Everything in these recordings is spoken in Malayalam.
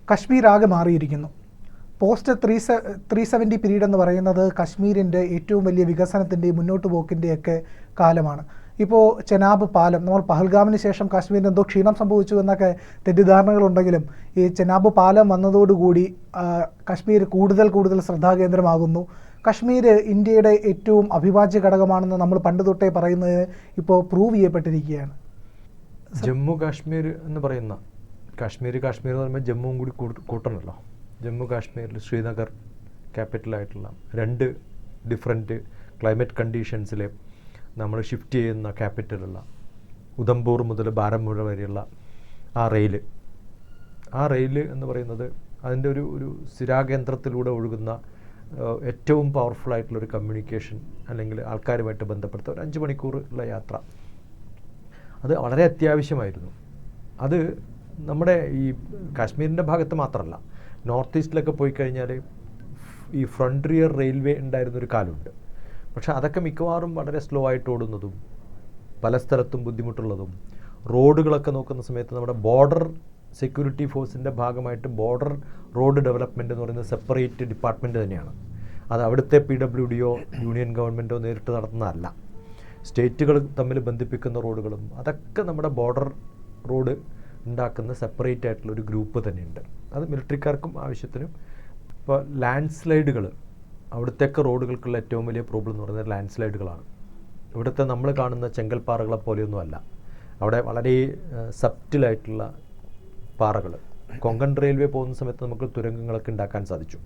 കശ്മീർ ആകെ മാറിയിരിക്കുന്നു. പോസ്റ്റ് 370 പീരീഡ് എന്ന് പറയുന്നത് കശ്മീരിൻ്റെ ഏറ്റവും വലിയ വികസനത്തിൻ്റെയും മുന്നോട്ട് പോക്കിൻ്റെയൊക്കെ കാലമാണ്. ഇപ്പോൾ ചെനാബ് പാലം, നമ്മൾ പഹൽഗാമിന് ശേഷം കാശ്മീരിന് എന്തോ ക്ഷീണം സംഭവിച്ചു എന്നൊക്കെ തെറ്റിദ്ധാരണകളുണ്ടെങ്കിലും ഈ ചെനാബ് പാലം വന്നതോടുകൂടി കശ്മീർ കൂടുതൽ ശ്രദ്ധാകേന്ദ്രമാകുന്നു. കശ്മീർ ഇന്ത്യയുടെ ഏറ്റവും അവിഭാജ്യ ഘടകമാണെന്ന് നമ്മൾ പണ്ട് തൊട്ടേ പറയുന്നത് ഇപ്പോൾ പ്രൂവ് ചെയ്യപ്പെട്ടിരിക്കുകയാണ്. ജമ്മു കാശ്മീർ എന്ന് പറയുന്ന കാശ്മീർ എന്ന് പറയുമ്പോൾ ജമ്മുവും കൂടി കൂട്ടണമല്ലോ. ജമ്മു കാശ്മീരിൽ ശ്രീനഗർ ക്യാപിറ്റലായിട്ടുള്ള 2 ഡിഫറെൻറ്റ് ക്ലൈമറ്റ് കണ്ടീഷൻസിൽ നമ്മൾ ഷിഫ്റ്റ് ചെയ്യുന്ന ക്യാപിറ്റലുള്ള ഉധംപൂർ മുതൽ ബാരമുള്ള വരെയുള്ള ആ റെയിൽ എന്ന് പറയുന്നത് അതിൻ്റെ ഒരു സ്ഥിരാകേന്ദ്രത്തിലൂടെ ഒഴുകുന്ന ഏറ്റവും പവർഫുൾ ആയിട്ടുള്ളൊരു കമ്മ്യൂണിക്കേഷൻ അല്ലെങ്കിൽ ആൾക്കാരുമായിട്ട് ബന്ധപ്പെടുത്ത ഒരു 5 മണിക്കൂറുള്ള യാത്ര, അത് വളരെ അത്യാവശ്യമായിരുന്നു. അത് നമ്മുടെ ഈ കാശ്മീരിൻ്റെ ഭാഗത്ത് മാത്രമല്ല, നോർത്ത് ഈസ്റ്റിലൊക്കെ പോയി കഴിഞ്ഞാൽ ഈ ഫ്രണ്ടിയർ റെയിൽവേ ഉണ്ടായിരുന്നൊരു കാലമുണ്ട്. പക്ഷെ അതൊക്കെ മിക്കവാറും വളരെ സ്ലോ ആയിട്ട് ഓടുന്നതും പല സ്ഥലത്തും ബുദ്ധിമുട്ടുള്ളതും, റോഡുകളൊക്കെ നോക്കുന്ന സമയത്ത് നമ്മുടെ ബോർഡർ സെക്യൂരിറ്റി ഫോഴ്സിൻ്റെ ഭാഗമായിട്ട് ബോർഡർ റോഡ് ഡെവലപ്മെൻറ്റ് എന്ന് പറയുന്നത് സെപ്പറേറ്റ് ഡിപ്പാർട്ട്മെൻറ്റ് തന്നെയാണ്. അത് അവിടുത്തെ PWDയോ യൂണിയൻ ഗവൺമെൻറ്റോ നേരിട്ട് നടത്തുന്നതല്ല. സ്റ്റേറ്റുകൾ തമ്മിൽ ബന്ധിപ്പിക്കുന്ന റോഡുകളും അതൊക്കെ നമ്മുടെ ബോർഡർ റോഡ് ഉണ്ടാക്കുന്ന സെപ്പറേറ്റ് ആയിട്ടുള്ള ഒരു ഗ്രൂപ്പ് തന്നെയുണ്ട്. അത് മിലിറ്ററിക്കാർക്കും ആവശ്യത്തിനും. ഇപ്പോൾ ലാൻഡ് സ്ലൈഡുകൾ, അവിടുത്തെയൊക്കെ റോഡുകൾക്കുള്ള ഏറ്റവും വലിയ പ്രോബ്ലം എന്ന് പറയുന്നത് ലാൻഡ് സ്ലൈഡുകളാണ്. ഇവിടുത്തെ നമ്മൾ കാണുന്ന ചെങ്കൽപ്പാറകളെ പോലെയൊന്നുമല്ല. അവിടെ വളരെ സബ്റ്റിലായിട്ടുള്ള പാറകൾ. കൊങ്കൺ റെയിൽവേ പോകുന്ന സമയത്ത് നമുക്ക് തുരങ്കങ്ങളൊക്കെ ഉണ്ടാക്കാൻ സാധിച്ചു.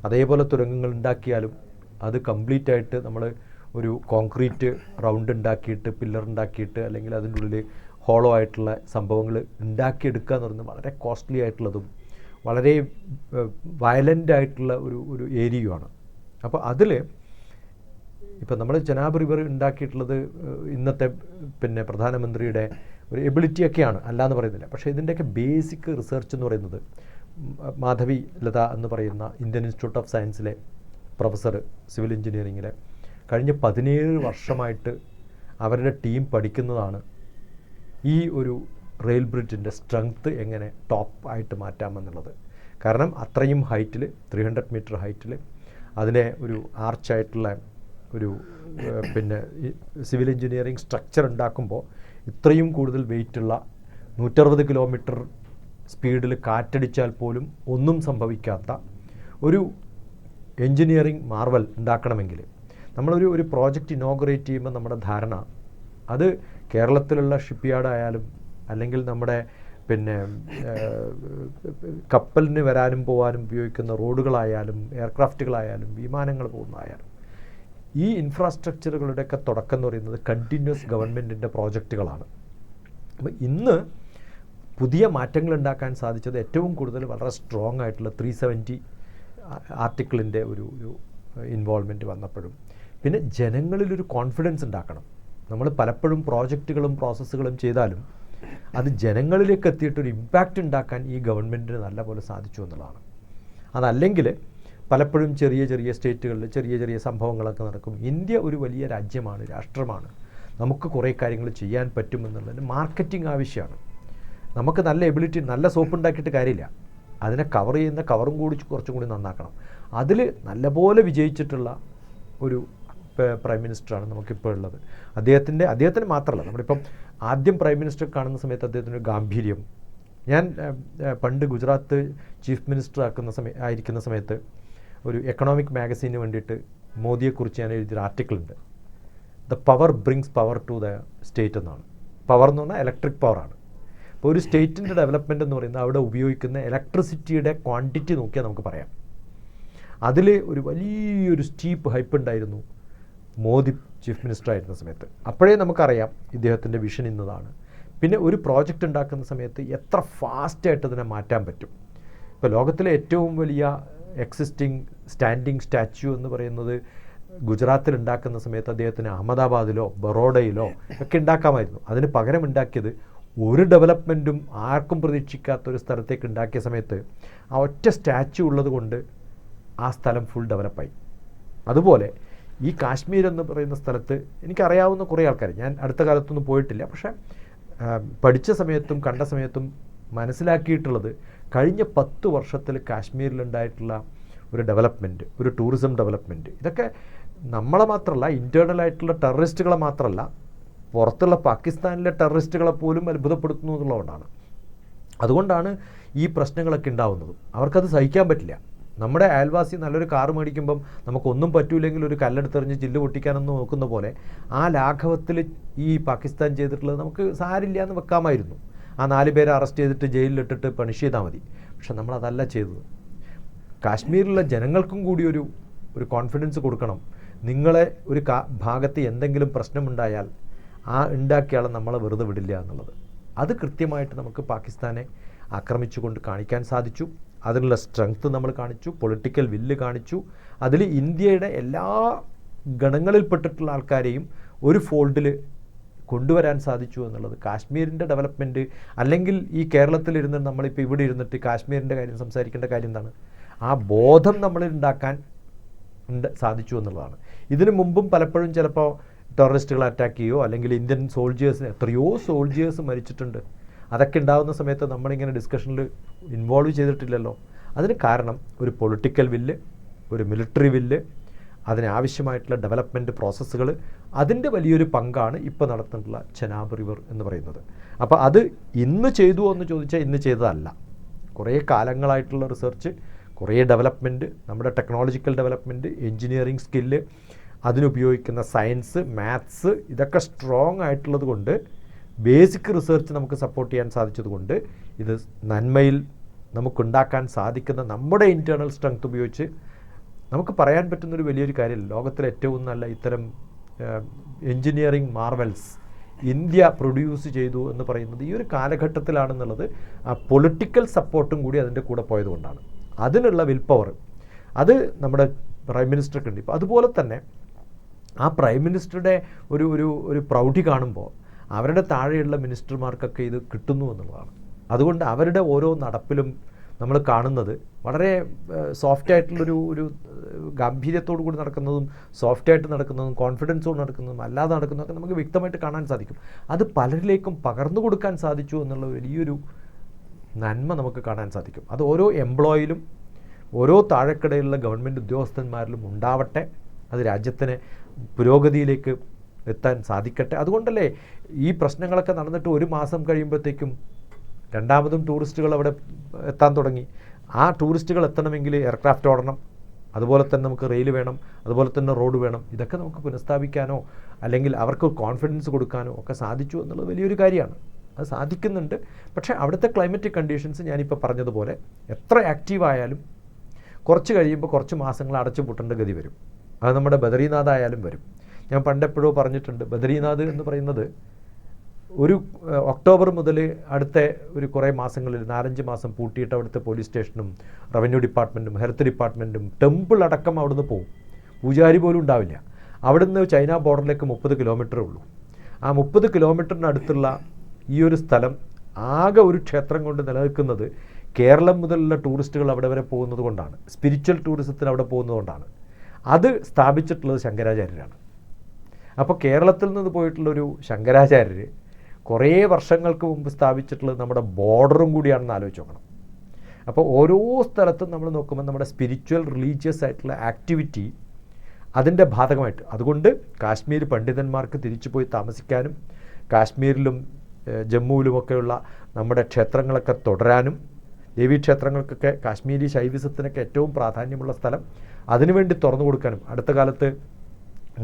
അതേപോലെ തുരങ്കങ്ങൾ ഉണ്ടാക്കിയാലും അത് കംപ്ലീറ്റ് ആയിട്ട് നമ്മൾ ഒരു കോൺക്രീറ്റ് റൗണ്ട് ഉണ്ടാക്കിയിട്ട് പില്ലർ ഉണ്ടാക്കിയിട്ട് അല്ലെങ്കിൽ അതിൻ്റെ ഉള്ളിൽ ഹോളോ ആയിട്ടുള്ള സംഭവങ്ങൾ ഉണ്ടാക്കിയെടുക്കുക എന്ന് പറയുന്നത് വളരെ കോസ്റ്റ്ലി ആയിട്ടുള്ളതും വളരെ വയലൻ്റ് ആയിട്ടുള്ള ഒരു ഏരിയയുമാണ്. അപ്പോൾ അതിൽ ഇപ്പം നമ്മൾ ചെനാബ് റിവർ ഉണ്ടാക്കിയിട്ടുള്ളത് ഇന്നത്തെ പ്രധാനമന്ത്രിയുടെ ഒരു എബിലിറ്റിയൊക്കെയാണ്, അല്ലാന്ന് പറയുന്നില്ല. പക്ഷേ ഇതിൻ്റെയൊക്കെ ബേസിക് റിസർച്ച് എന്ന് പറയുന്നത് മാധവി ലത എന്ന് പറയുന്ന ഇന്ത്യൻ ഇൻസ്റ്റിറ്റ്യൂട്ട് ഓഫ് സയൻസിലെ പ്രൊഫസർ സിവിൽ എഞ്ചിനീയറിങ്ങിലെ കഴിഞ്ഞ 17 വർഷമായിട്ട് അവരുടെ ടീം പഠിക്കുന്നതാണ് ഈ ഒരു റെയിൽ ബ്രിഡ്ജിൻ്റെ സ്ട്രെങ്ത്ത് എങ്ങനെ ടോപ്പ് ആയിട്ട് മാറ്റാമെന്നുള്ളത്. കാരണം അത്രയും ഹൈറ്റിൽ 300 മീറ്റർ ഹൈറ്റിൽ അതിനെ ഒരു ആർച്ചായിട്ടുള്ള ഒരു സിവിൽ എഞ്ചിനീയറിംഗ് സ്ട്രക്ചർ ഉണ്ടാക്കുമ്പോൾ ഇത്രയും കൂടുതൽ വെയിറ്റുള്ള 160 കിലോമീറ്റർ സ്പീഡിൽ കാറ്റടിച്ചാൽ പോലും ഒന്നും സംഭവിക്കാത്ത ഒരു എഞ്ചിനീയറിംഗ് മാർവൽ ഉണ്ടാക്കണമെങ്കിൽ നമ്മളൊരു പ്രോജക്റ്റ് ഇനോഗ്രേറ്റ് ചെയ്യുമ്പോൾ നമ്മുടെ ധാരണ അത് കേരളത്തിലുള്ള ഷിപ്പ്യാർഡ് ആയാലും അല്ലെങ്കിൽ നമ്മുടെ കപ്പലിന് വരാനും പോകാനും ഉപയോഗിക്കുന്ന റോഡുകളായാലും എയർക്രാഫ്റ്റുകളായാലും വിമാനങ്ങൾ പോകുന്നതായാലും ഈ ഇൻഫ്രാസ്ട്രക്ചറുകളുടെയൊക്കെ തുടക്കം എന്ന് പറയുന്നത് കണ്ടിന്യൂസ് ഗവൺമെൻറ്റിൻ്റെ പ്രോജക്റ്റുകളാണ്. അപ്പോൾ ഇന്ന് പുതിയ മാറ്റങ്ങൾ ഉണ്ടാക്കാൻ സാധിച്ചത് ഏറ്റവും കൂടുതൽ വളരെ സ്ട്രോങ് ആയിട്ടുള്ള 370 ആർട്ടിക്കിളിൻ്റെ ഒരു ഇൻവോൾവ്മെൻറ്റ് വന്നപ്പോഴും പിന്നെ ജനങ്ങളിലൊരു കോൺഫിഡൻസ് ഉണ്ടാക്കണം. നമ്മൾ പലപ്പോഴും പ്രോജക്റ്റുകളും പ്രോസസ്സുകളും ചെയ്താലും അത് ജനങ്ങളിലേക്ക് എത്തിയിട്ടൊരു ഇമ്പാക്റ്റ് ഉണ്ടാക്കാൻ ഈ ഗവൺമെൻറ്റിന് നല്ലപോലെ സാധിച്ചു എന്നുള്ളതാണ്. അതല്ലെങ്കിൽ പലപ്പോഴും ചെറിയ സ്റ്റേറ്റുകളിൽ ചെറിയ സംഭവങ്ങളൊക്കെ നടക്കും. ഇന്ത്യ ഒരു വലിയ രാജ്യമാണ്, രാഷ്ട്രമാണ്. നമുക്ക് കുറേ കാര്യങ്ങൾ ചെയ്യാൻ പറ്റുമെന്നുള്ളതിന് മാർക്കറ്റിംഗ് ആവശ്യമാണ്. നമുക്ക് നല്ല എബിലിറ്റി, നല്ല സോപ്പ് ഉണ്ടാക്കിയിട്ട് കാര്യമില്ല, അതിനെ കവർ ചെയ്യുന്ന കവറും കൂടി കുറച്ചും കൂടി നന്നാക്കണം. അതിൽ നല്ലപോലെ വിജയിച്ചിട്ടുള്ള ഒരു പ്രൈം മിനിസ്റ്ററാണ് നമുക്കിപ്പോൾ ഉള്ളത്. അദ്ദേഹത്തിന് മാത്രമല്ല, നമ്മളിപ്പം ആദ്യം പ്രൈം മിനിസ്റ്റർ കാണുന്ന സമയത്ത് അദ്ദേഹത്തിൻ്റെ ഗാംഭീര്യം, ഞാൻ പണ്ട് ഗുജറാത്ത് ചീഫ് മിനിസ്റ്റർ ആയിരിക്കുന്ന സമയത്ത് ഒരു എക്കണോമിക് മാഗസീന് വേണ്ടിയിട്ട് മോദിയെക്കുറിച്ച് ഞാൻ എഴുതിയൊരു ആർട്ടിക്കിളുണ്ട്. The power brings power to the state എന്നാണ്. പവർ എന്ന് പറഞ്ഞാൽ ഇലക്ട്രിക് പവറാണ്. അപ്പോൾ ഒരു സ്റ്റേറ്റിൻ്റെ ഡെവലപ്മെൻറ്റ് എന്ന് പറയുന്നത് അവിടെ ഉപയോഗിക്കുന്ന ഇലക്ട്രിസിറ്റിയുടെ ക്വാണ്ടിറ്റി നോക്കിയാൽ നമുക്ക് പറയാം. അതിൽ ഒരു വലിയൊരു സ്റ്റീപ്പ് ഹൈപ്പ് ഉണ്ടായിരുന്നു മോദി ചീഫ് മിനിസ്റ്റർ ആയിരുന്ന സമയത്ത്. അപ്പോഴേ നമുക്കറിയാം ഇദ്ദേഹത്തിൻ്റെ വിഷൻ ഇന്നതാണ്. പിന്നെ ഒരു പ്രോജക്റ്റ് ഉണ്ടാക്കുന്ന സമയത്ത് എത്ര ഫാസ്റ്റായിട്ട് അതിനെ മാറ്റാൻ പറ്റും. ഇപ്പോൾ ലോകത്തിലെ ഏറ്റവും വലിയ എക്സിസ്റ്റിംഗ് സ്റ്റാൻഡിങ് സ്റ്റാച്യു എന്ന് പറയുന്നത് ഗുജറാത്തിൽ ഉണ്ടാക്കുന്ന സമയത്ത് അദ്ദേഹത്തിന് അഹമ്മദാബാദിലോ ബറോഡയിലോ ഒക്കെ ഉണ്ടാക്കാമായിരുന്നു. അതിന് പകരം ഉണ്ടാക്കിയത് ഒരു ഡെവലപ്മെൻറ്റും ആർക്കും പ്രതീക്ഷിക്കാത്തൊരു സ്ഥലത്തേക്ക് ഉണ്ടാക്കിയ സമയത്ത് ആ ഒറ്റ സ്റ്റാച്യു ഉള്ളത് കൊണ്ട് ആ സ്ഥലം ഫുൾ ഡെവലപ്പായി. അതുപോലെ ഈ കാശ്മീർ എന്ന് പറയുന്ന സ്ഥലത്ത് എനിക്കറിയാവുന്ന കുറേ ആൾക്കാർ, ഞാൻ അടുത്ത കാലത്തൊന്നും പോയിട്ടില്ല, പക്ഷേ പഠിച്ച സമയത്തും കണ്ട സമയത്തും മനസ്സിലാക്കിയിട്ടുള്ളത് കഴിഞ്ഞ 10 വർഷത്തിൽ കാശ്മീരിലുണ്ടായിട്ടുള്ള ഒരു ഡെവലപ്മെൻറ്റ്, ഒരു ടൂറിസം ഡെവലപ്മെൻറ്റ്, ഇതൊക്കെ നമ്മളെ മാത്രമല്ല, ഇൻറ്റേർണലായിട്ടുള്ള ടെററിസ്റ്റുകളെ മാത്രമല്ല, പുറത്തുള്ള പാകിസ്ഥാനിലെ ടെററിസ്റ്റുകളെ പോലും അത്ഭുതപ്പെടുത്തുന്നു എന്നുള്ളതുകൊണ്ടാണ്. അതുകൊണ്ടാണ് ഈ പ്രശ്നങ്ങളൊക്കെ ഉണ്ടാവുന്നതും. അവർക്കത് സഹിക്കാൻ പറ്റില്ല. നമ്മുടെ അയൽവാസി നല്ലൊരു കാറ് മേടിക്കുമ്പം നമുക്കൊന്നും പറ്റൂലെങ്കിൽ ഒരു കല്ലെടുത്തെറിഞ്ഞ് ചില്ല് പൊട്ടിക്കാനൊന്നും നോക്കുന്ന പോലെ ആ ലാഘവത്തിൽ ഈ പാകിസ്ഥാൻ ചെയ്തിട്ടുള്ളത് നമുക്ക് സാരില്ല എന്ന് വെക്കാമായിരുന്നു. ആ 4 പേരെ അറസ്റ്റ് ചെയ്തിട്ട് ജയിലിലിട്ടിട്ട് പണിഷ് ചെയ്താൽ മതി. പക്ഷെ നമ്മളതല്ല ചെയ്തത്. കാശ്മീരിലെ ജനങ്ങൾക്കും കൂടി ഒരു കോൺഫിഡൻസ് കൊടുക്കണം. നിങ്ങളെ ഒരു ഭാഗത്ത് എന്തെങ്കിലും പ്രശ്നമുണ്ടായാൽ ആ ഉണ്ടാക്കിയ ആളെ നമ്മളെ വെറുതെ വിടില്ല എന്നുള്ളത്. അത് കൃത്യമായിട്ട് നമുക്ക് പാകിസ്ഥാനെ ആക്രമിച്ചുകൊണ്ട് കാണിക്കാൻ സാധിച്ചു. അതിനുള്ള സ്ട്രെങ്ത്ത് നമ്മൾ കാണിച്ചു, പൊളിറ്റിക്കൽ വില്ല് കാണിച്ചു. അതിൽ ഇന്ത്യയുടെ എല്ലാ ഗണങ്ങളിൽപ്പെട്ടിട്ടുള്ള ആൾക്കാരെയും ഒരു ഫോൾഡിൽ കൊണ്ടുവരാൻ സാധിച്ചു എന്നുള്ളത് കാശ്മീരിൻ്റെ ഡെവലപ്മെൻറ്റ്. അല്ലെങ്കിൽ ഈ കേരളത്തിലിരുന്ന് നമ്മളിപ്പോൾ ഇവിടെ ഇരുന്നിട്ട് കാശ്മീരിൻ്റെ കാര്യം സംസാരിക്കേണ്ട കാര്യം എന്താണ്? ആ ബോധം നമ്മൾ ഉണ്ടാക്കാൻ സാധിച്ചു എന്നുള്ളതാണ്. ഇതിനു മുമ്പും പലപ്പോഴും ചിലപ്പോൾ ടെററിസ്റ്റുകൾ അറ്റാക്ക് ചെയ്യുകയോ അല്ലെങ്കിൽ ഇന്ത്യൻ സോൾജിയേഴ്സിന് എത്രയോ സോൾജിയേഴ്സ് മരിച്ചിട്ടുണ്ട്. അതൊക്കെ ഉണ്ടാകുന്ന സമയത്ത് നമ്മളിങ്ങനെ ഡിസ്കഷനിൽ ഇൻവോൾവ് ചെയ്തിട്ടില്ലല്ലോ. അതിന് കാരണം ഒരു പൊളിറ്റിക്കൽ വില്ല്, ഒരു മിലിറ്ററി വില്ല്, അതിനാവശ്യമായിട്ടുള്ള ഡെവലപ്മെൻറ്റ് പ്രോസസ്സുകൾ, അതിൻ്റെ വലിയൊരു പങ്കാണ് ഇപ്പോൾ നടത്തുന്നിട്ടുള്ള ചെനാബ് റിവർ എന്ന് പറയുന്നത്. അപ്പോൾ അത് ഇന്ന് ചെയ്തു എന്ന് ചോദിച്ചാൽ ഇന്ന് ചെയ്തതല്ല. കുറേ കാലങ്ങളായിട്ടുള്ള റിസർച്ച്, കുറേ ഡെവലപ്മെൻറ്റ്, നമ്മുടെ ടെക്നോളജിക്കൽ ഡെവലപ്മെൻറ്റ്, എൻജിനീയറിങ് സ്കില്ല്, അതിനുപയോഗിക്കുന്ന സയൻസ്, മാത്സ്, ഇതൊക്കെ സ്ട്രോങ് ആയിട്ടുള്ളത് കൊണ്ട്, ബേസിക് റിസർച്ച് നമുക്ക് സപ്പോർട്ട് ചെയ്യാൻ സാധിച്ചതുകൊണ്ട് ഇത് നന്മയിൽ നമുക്കുണ്ടാക്കാൻ സാധിക്കുന്ന നമ്മുടെ ഇൻറ്റേർണൽ സ്ട്രെങ്ത് ഉപയോഗിച്ച് നമുക്ക് പറയാൻ പറ്റുന്നൊരു വലിയൊരു കാര്യം, ലോകത്തിലെ ഏറ്റവും നല്ല ഇത്തരം എൻജിനീയറിങ് മാർവൽസ് ഇന്ത്യ പ്രൊഡ്യൂസ് ചെയ്തു എന്ന് പറയുന്നത് ഈ ഒരു കാലഘട്ടത്തിലാണെന്നുള്ളത് ആ പൊളിറ്റിക്കൽ സപ്പോർട്ടും കൂടി അതിൻ്റെ കൂടെ പോയതുകൊണ്ടാണ്. അതിനുള്ള വിൽ പവർ അത് നമ്മുടെ പ്രൈം മിനിസ്റ്റർക്ക് ഉണ്ട്. ഇപ്പോൾ അതുപോലെ തന്നെ ആ പ്രൈം മിനിസ്റ്ററുടെ ഒരു പ്രൗഢി കാണുമ്പോൾ അവരുടെ താഴെയുള്ള മിനിസ്റ്റർമാർക്കൊക്കെ ഇത് കിട്ടുന്നു എന്നുള്ളതാണ്. അതുകൊണ്ട് അവരുടെ ഓരോ നടപ്പിലും നമ്മൾ കാണുന്നത് വളരെ സോഫ്റ്റായിട്ടുള്ളൊരു ഗാംഭീര്യത്തോടു കൂടി നടക്കുന്നതും സോഫ്റ്റായിട്ട് നടക്കുന്നതും കോൺഫിഡൻസോട് നടക്കുന്നതും അല്ലാതെ നടക്കുന്നതൊക്കെ നമുക്ക് വ്യക്തമായിട്ട് കാണാൻ സാധിക്കും. അത് പലരിലേക്കും പകർന്നു കൊടുക്കാൻ സാധിച്ചു എന്നുള്ള വലിയൊരു നന്മ നമുക്ക് കാണാൻ സാധിക്കും. അത് ഓരോ എംപ്ലോയിലും ഓരോ താഴെക്കിടയിലുള്ള ഗവൺമെൻറ് ഉദ്യോഗസ്ഥന്മാരിലും ഉണ്ടാവട്ടെ. അത് രാജ്യത്തിന് പുരോഗതിയിലേക്ക് എത്താൻ സാധിക്കട്ടെ. അതുകൊണ്ടല്ലേ ഈ പ്രശ്നങ്ങളൊക്കെ നടന്നിട്ട് 1 മാസം കഴിയുമ്പോഴത്തേക്കും രണ്ടാമതും ടൂറിസ്റ്റുകൾ അവിടെ എത്താൻ തുടങ്ങി. ആ ടൂറിസ്റ്റുകൾ എത്തണമെങ്കിൽ എയർക്രാഫ്റ്റ് ഓടണം, അതുപോലെ തന്നെ നമുക്ക് റെയിൽ വേണം, അതുപോലെ തന്നെ റോഡ് വേണം. ഇതൊക്കെ നമുക്ക് പുനഃസ്ഥാപിക്കാനോ അല്ലെങ്കിൽ അവർക്ക് കോൺഫിഡൻസ് കൊടുക്കാനോ ഒക്കെ സാധിച്ചു എന്നുള്ളത് വലിയൊരു കാര്യമാണ്. അത് സാധിക്കുന്നുണ്ട്. പക്ഷേ അവിടുത്തെ ക്ലൈമറ്റിക് കണ്ടീഷൻസ് ഞാനിപ്പോൾ പറഞ്ഞതുപോലെ എത്ര ആക്റ്റീവായാലും കുറച്ച് കഴിയുമ്പോൾ കുറച്ച് മാസങ്ങൾ അടച്ചു പൂട്ടേണ്ട ഗതി വരും. അത് നമ്മുടെ ബദരീനാഥ് ആയാലും വരും. ഞാൻ പണ്ടെപ്പോഴോ പറഞ്ഞിട്ടുണ്ട്, ബദരീനാഥ് എന്ന് പറയുന്നത് ഒരു ഒക്ടോബർ മുതൽ അടുത്ത ഒരു കുറേ മാസങ്ങളിൽ 4-5 മാസം പൂട്ടിയിട്ട് അവിടുത്തെ പോലീസ് സ്റ്റേഷനും റവന്യൂ ഡിപ്പാർട്ട്മെൻറ്റും ഹെൽത്ത് ഡിപ്പാർട്ട്മെൻറ്റും ടെമ്പിൾ അടക്കം അവിടുന്ന് പോകും. പൂജാരി പോലും ഉണ്ടാവില്ല. അവിടുന്ന് ചൈന ബോർഡറിലേക്ക് 30 കിലോമീറ്ററേ ഉള്ളൂ. ആ 30 കിലോമീറ്ററിനടുത്തുള്ള ഈ ഒരു സ്ഥലം ആകെ ഒരു ക്ഷേത്രം കൊണ്ട് നിലനിൽക്കുന്നത് കേരളം മുതലുള്ള ടൂറിസ്റ്റുകൾ അവിടെ വരെ പോകുന്നത് കൊണ്ടാണ്. സ്പിരിച്വൽ ടൂറിസത്തിന് അവിടെ പോകുന്നത് കൊണ്ടാണ്. അത് സ്ഥാപിച്ചിട്ടുള്ളത് ശങ്കരാചാര്യരാണ്. അപ്പോൾ കേരളത്തിൽ നിന്ന് പോയിട്ടുള്ളൊരു ശങ്കരാചാര്യർ കുറേ വർഷങ്ങൾക്ക് മുമ്പ് സ്ഥാപിച്ചിട്ടുള്ളത് നമ്മുടെ ബോർഡറും കൂടിയാണെന്ന് ആലോചിച്ച് നോക്കണം. അപ്പോൾ ഓരോ സ്ഥലത്തും നമ്മൾ നോക്കുമ്പോൾ നമ്മുടെ സ്പിരിച്വൽ റിലീജിയസ് ആയിട്ടുള്ള ആക്ടിവിറ്റി അതിൻ്റെ ഭാഗമായിട്ട്, അതുകൊണ്ട് കാശ്മീർ പണ്ഡിതന്മാർക്ക് തിരിച്ചു പോയി താമസിക്കാനും കാശ്മീരിലും ജമ്മുവിലുമൊക്കെയുള്ള നമ്മുടെ ക്ഷേത്രങ്ങളൊക്കെ തുടരാനും ദേവീക്ഷേത്രങ്ങൾക്കൊക്കെ കാശ്മീരി ശൈവിസത്തിനൊക്കെ ഏറ്റവും പ്രാധാന്യമുള്ള സ്ഥലം അതിനുവേണ്ടി തുറന്നു കൊടുക്കാനും, അടുത്ത കാലത്ത്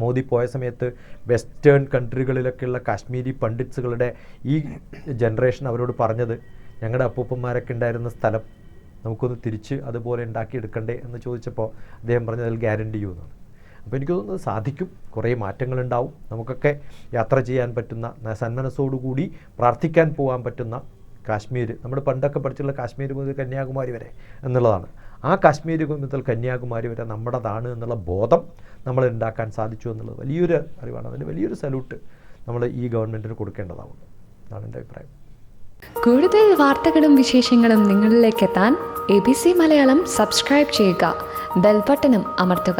മോദി പോയ സമയത്ത് വെസ്റ്റേൺ കൺട്രികളിലൊക്കെയുള്ള കാശ്മീരി പണ്ഡിറ്റ്സുകളുടെ ഈ ജനറേഷൻ അവരോട് പറഞ്ഞത്, ഞങ്ങളുടെ അപ്പൂപ്പന്മാരൊക്കെ ഉണ്ടായിരുന്ന സ്ഥലം നമുക്കൊന്ന് തിരിച്ച് അതുപോലെ ഉണ്ടാക്കിയെടുക്കണ്ടേ എന്ന് ചോദിച്ചപ്പോൾ അദ്ദേഹം പറഞ്ഞത് അതിൽ ഗ്യാരണ്ടി ചെയ്യുമെന്നാണ്. അപ്പോൾ എനിക്ക് തോന്നുന്നത് സാധിക്കും. കുറേ മാറ്റങ്ങളുണ്ടാവും. നമുക്കൊക്കെ യാത്ര ചെയ്യാൻ പറ്റുന്ന, സന്മനസ്സോടുകൂടി പ്രാർത്ഥിക്കാൻ പോകാൻ പറ്റുന്ന കാശ്മീർ, നമ്മൾ പണ്ടൊക്കെ പഠിച്ചുള്ള കാശ്മീർ മുതൽ കന്യാകുമാരി വരെ എന്നുള്ളതാണ്. ആ കാശ്മീർ മുതൽ കന്യാകുമാരി വരെ നമ്മുടേതാണ് എന്നുള്ള ബോധം നമ്മൾ ഉണ്ടാക്കാൻ സാധിച്ചു എന്നുള്ളത് വലിയൊരു അറിവാണ്. അതിന് വലിയൊരു സല്യൂട്ട് നമ്മൾ ഈ ഗവൺമെൻറ്റിന് കൊടുക്കേണ്ടതാവുന്നു എന്നാണ് എൻ്റെ അഭിപ്രായം. കൂടുതൽ വാർത്തകളും വിശേഷങ്ങളും നിങ്ങളിലേക്ക് എത്താൻ ABC മലയാളം സബ്സ്ക്രൈബ് ചെയ്യുക, ബെൽ ബട്ടണും അമർത്തുക.